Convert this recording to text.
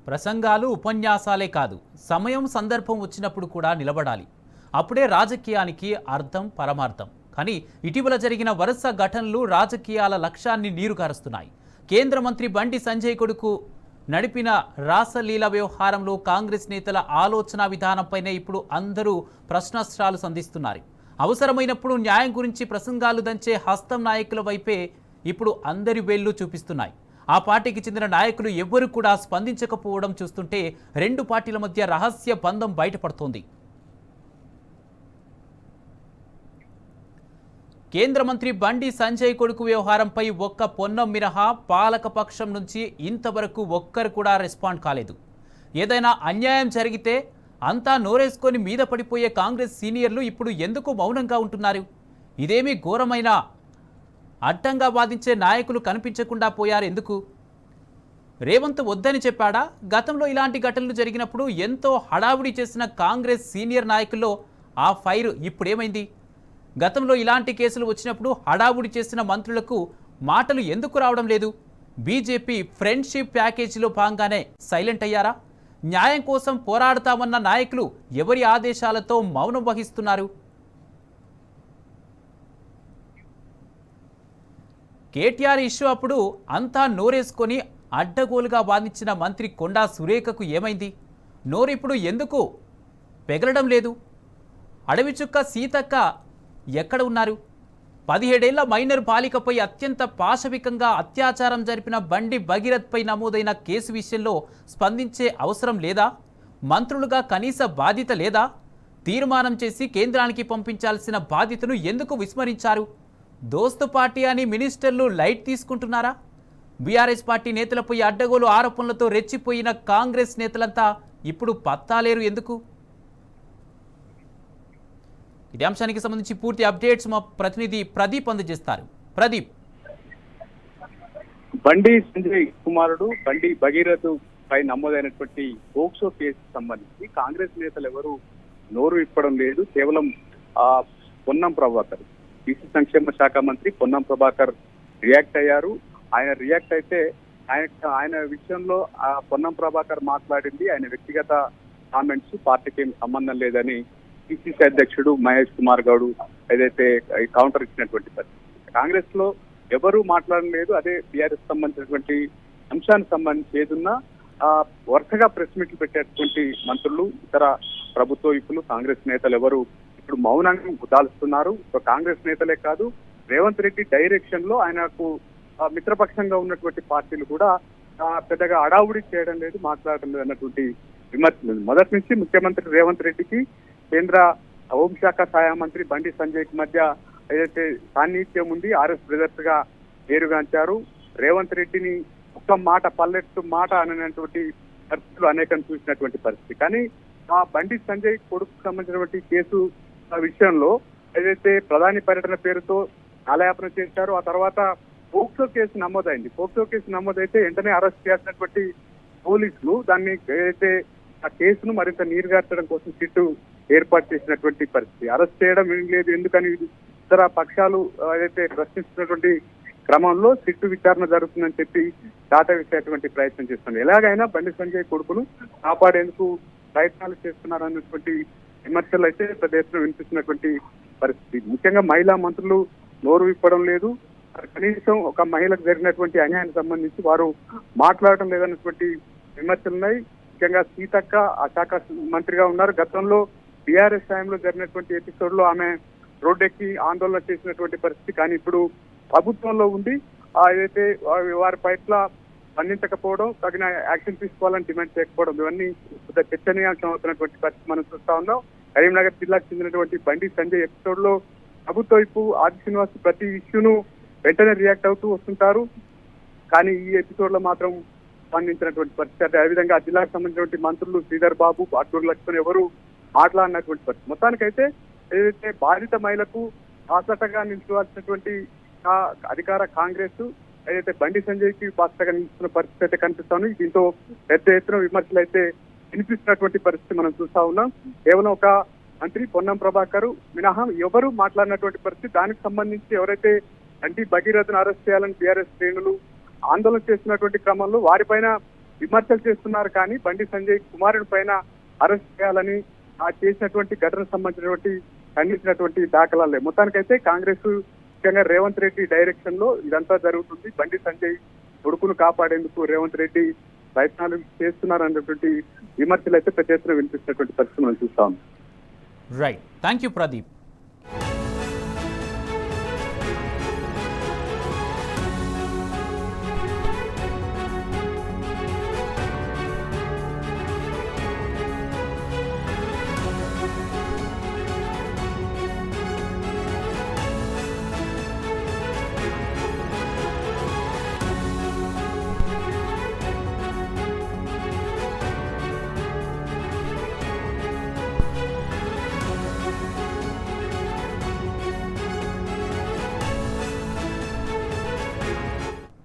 ప్రసంగాలు ఉపన్యాసాలే కాదు, సమయం సందర్భం వచ్చినప్పుడు కూడా నిలబడాలి. అప్పుడే రాజకీయానికి అర్థం పరమార్థం. కానీ ఇటీవల జరిగిన వరుస ఘటనలు రాజకీయాల లక్ష్యాన్ని నీరుగారుస్తున్నాయి. కేంద్ర మంత్రి బండి సంజయ్ కొడుకు నడిపిన రాసలీల వ్యవహారంలో కాంగ్రెస్ నేతల ఆలోచన విధానంపైనే ఇప్పుడు అందరూ ప్రశ్నాస్త్రాలు సంధిస్తున్నారు. అవసరమైనప్పుడు న్యాయం గురించి ప్రసంగాలు దంచే హస్తం నాయకుల వైపే ఇప్పుడు అందరి వేళ్లు చూపిస్తున్నాయి. ఆ పార్టీకి చెందిన నాయకులు ఎవ్వరూ కూడా స్పందించకపోవడం చూస్తుంటే రెండు పార్టీల మధ్య రహస్య బంధం బయటపడుతోంది. కేంద్ర మంత్రి బండి సంజయ్ కొడుకు వ్యవహారంపై ఒక్క పొన్నం మినహా పాలకపక్షం నుంచి ఇంతవరకు ఒక్కరు కూడా రెస్పాండ్ కాలేదు. ఏదైనా అన్యాయం జరిగితే అంతా నోరేసుకొని మీద పడిపోయే కాంగ్రెస్ సీనియర్లు ఇప్పుడు ఎందుకు మౌనంగా ఉంటున్నారు? ఇదేమీ ఘోరమైన అడ్డంగా వాదించే నాయకులు కనిపించకుండా పోయారు ఎందుకు? రేవంత్ వద్దని చెప్పాడా? గతంలో ఇలాంటి ఘటనలు జరిగినప్పుడు ఎంతో హడావుడి చేసిన కాంగ్రెస్ సీనియర్ నాయకుల్లో ఆ ఫైర్ ఇప్పుడేమైంది? గతంలో ఇలాంటి కేసులు వచ్చినప్పుడు హడావుడి చేసిన మంత్రులకు మాటలు ఎందుకు రావడం లేదు? బీజేపీ ఫ్రెండ్షిప్ ప్యాకేజీలో భాగంగానే సైలెంట్ అయ్యారా? న్యాయం కోసం పోరాడతామన్న నాయకులు ఎవరి ఆదేశాలతో మౌనం వహిస్తున్నారు? కేటీఆర్ ఇష్యూ అప్పుడు అంతా నోరేసుకొని అడ్డగోలుగా వాదించిన మంత్రి కొండా సురేఖకు ఏమైంది? నోరిప్పుడు ఎందుకు పెగలడం లేదు? అడవి చుక్క సీతక్క ఎక్కడ ఉన్నారు? 17 ఏళ్ల మైనర్ బాలికపై అత్యంత పాశవికంగా అత్యాచారం జరిపిన బండి భగీరథ్పై నమోదైన కేసు విషయంలో స్పందించే అవసరం లేదా? మంత్రులుగా కనీస బాధ్యత లేదా? తీర్మానం చేసి కేంద్రానికి పంపించాల్సిన బాధ్యతను ఎందుకు విస్మరించారు? దోస్తు పార్టీ అని మినిస్టర్లు లైట్ తీసుకుంటున్నారా? బీఆర్ఎస్ పార్టీ నేతలపై అడ్డగోలు ఆరోపణలతో రెచ్చిపోయిన కాంగ్రెస్ నేతలంతా ఇప్పుడు పత్తాలేరు ఎందుకు? ఇదే అంశానికి సంబంధించి పూర్తి అప్డేట్స్ మా ప్రతినిధి ప్రదీప్ అందజేస్తారు. ప్రదీప్, బండి సంజయ్ కుమారుడు బండి భగీరథ్ పై నమోదైనటువంటి పోక్సో కేసు సంబంధించి కాంగ్రెస్ నేతలు ఎవరు నోరు ఇప్పడం లేదు. కేవలం పొన్నం ప్రభాకర్, బీసీ సంక్షేమ శాఖ మంత్రి పొన్నం ప్రభాకర్ రియాక్ట్ అయ్యారు. ఆయన రియాక్ట్ అయితే ఆయన విషయంలో పొన్నం ప్రభాకర్ మాట్లాడింది ఆయన వ్యక్తిగత కామెంట్స్, పార్టీకి ఏం సంబంధం లేదని పిసిసి అధ్యక్షుడు మహేష్ కుమార్ గౌడ్ ఏదైతే కౌంటర్ ఇచ్చినటువంటి పరిస్థితి. కాంగ్రెస్ లో ఎవరు మాట్లాడలేదు. అదే బీఆర్ఎస్ సంబంధించినటువంటి అంశానికి సంబంధించి ఏదున్నా వరుసగా ప్రెస్ మీట్లు పెట్టేటువంటి మంత్రులు, ఇతర ప్రభుత్వ విపులు, కాంగ్రెస్ నేతలు ఎవరు ఇప్పుడు మౌనంగా దాల్స్తున్నారు. కాంగ్రెస్ నేతలే కాదు, రేవంత్ రెడ్డి డైరెక్షన్ లో ఆయనకు మిత్రపక్షంగా ఉన్నటువంటి పార్టీలు కూడా పెద్దగా అడావుడి చేయడం లేదు, మాట్లాడడం లేదు అన్నటువంటి విమర్శలు. మొదటి నుంచి ముఖ్యమంత్రి రేవంత్ రెడ్డికి కేంద్ర హోంశాఖ సహాయ మంత్రి బండి సంజయ్ కి మధ్య ఏదైతే సాన్నిధ్యం ఉంది, ఆర్ఎస్ బ్రదర్స్ గా పేరుగాంచారు. రేవంత్ రెడ్డిని ఒక్క మాట పల్లెట్టు మాట అనేటువంటి పరిస్థితులు అనేకం చూసినటువంటి పరిస్థితి. కానీ ఆ బండి సంజయ్ కొడుకు సంబంధించినటువంటి కేసు విషయంలో ఏదైతే ప్రధాని పర్యటన పేరుతో ఆలయాపన చేశారో ఆ తర్వాత పోక్సో కేసు నమోదైంది. పోక్సో కేసు నమోదైతే వెంటనే అరెస్ట్ చేసినటువంటి పోలీసులు దాన్ని ఏదైతే ఆ కేసును మరింత నీరుగార్చడం కోసం సిట్టు ఏర్పాటు చేసినటువంటి పరిస్థితి. అరెస్ట్ చేయడం ఏం లేదు, ఎందుకని ఇతర పక్షాలు ఏదైతే ప్రశ్నిస్తున్నటువంటి క్రమంలో సిట్టు విచారణ జరుగుతుందని చెప్పి దాటవేసేటువంటి ప్రయత్నం చేస్తున్నారు. ఎలాగైనా బండి సంజయ్ కొడుకును కాపాడేందుకు ప్రయత్నాలు చేస్తున్నారు అన్నటువంటి విమర్శలు అయితే పెద్ద ఎత్తున వినిపిస్తున్నటువంటి పరిస్థితి. ముఖ్యంగా మహిళా మంత్రులు నోరు విప్పడం లేదు. కనీసం ఒక మహిళకు జరిగినటువంటి అన్యాయానికి సంబంధించి వారు మాట్లాడటం లేదన్నటువంటి విమర్శలు ఉన్నాయి. ముఖ్యంగా సీతక్క ఆ శాఖ మంత్రిగా ఉన్నారు. గతంలో బీఆర్ఎస్ టైంలో జరిగినటువంటి ఎపిసోడ్ లో ఆమె రోడ్డెక్కి ఆందోళన చేసినటువంటి పరిస్థితి. కానీ ఇప్పుడు ప్రభుత్వంలో ఉండి ఏదైతే వారి పట్ల స్పందించకపోవడం, తగిన యాక్షన్ తీసుకోవాలని డిమాండ్ చేయకపోవడం, ఇవన్నీ పెద్ద చర్చనీయాంశం అవుతున్నటువంటి పరిస్థితి మనం చూస్తా ఉన్నాం. కరీంనగర్ జిల్లాకు చెందినటువంటి బండి సంజయ్ ఎపిసోడ్ లో ప్రభుత్వ వైపు ఆది శ్రీనివాస్ ప్రతి ఇష్యూను వెంటనే రియాక్ట్ అవుతూ వస్తుంటారు. కానీ ఈ ఎపిసోడ్ లో మాత్రం స్పందించినటువంటి పరిస్థితి. అదేవిధంగా ఆ జిల్లాకు సంబంధించినటువంటి మంత్రులు శ్రీధర్ బాబు, అడ్డూరు లక్ష్మణ్ ఎవరు మాట్లాడినటువంటి పరిస్థితి. మొత్తానికైతే ఏదైతే బాధిత మహిళకు బాసటగా నిలుచోవాల్సినటువంటి అధికార కాంగ్రెస్ ఏదైతే బండి సంజయ్ కి బాసటగా నిలుస్తున్న పరిస్థితి అయితే కనిపిస్తాను. దీంతో పెద్ద ఎత్తున విమర్శలు అయితే వినిపిస్తున్నటువంటి పరిస్థితి మనం చూస్తా ఉన్నాం. కేవలం ఒక మంత్రి పొన్నం ప్రభాకర్ మినహా ఎవరు మాట్లాడినటువంటి పరిస్థితి. దానికి సంబంధించి ఎవరైతే బండి భగీరథను అరెస్ట్ చేయాలని బీఆర్ఎస్ శ్రేణులు ఆందోళన చేస్తున్నటువంటి క్రమంలో వారిపైన విమర్శలు చేస్తున్నారు కానీ బండి సంజయ్ కుమారుడి పైన అరెస్ట్ చేయాలని ఆ చేసినటువంటి ఘటనకు సంబంధించినటువంటి ఖండించినటువంటి దాఖలాలే. మొత్తానికైతే కాంగ్రెస్ ముఖ్యంగా రేవంత్ రెడ్డి డైరెక్షన్ లో ఇదంతా జరుగుతుంది. బండి సంజయ్ కొడుకును కాపాడేందుకు రేవంత్ రెడ్డి ప్రయత్నాలు చేస్తున్నారన్నటువంటి విమర్శలు అయితే పెద్ద ఎత్తున వినిపిస్తున్నటువంటి పరిస్థితి మనం చూస్తా ఉన్నాం. Right, thank you Pradeep.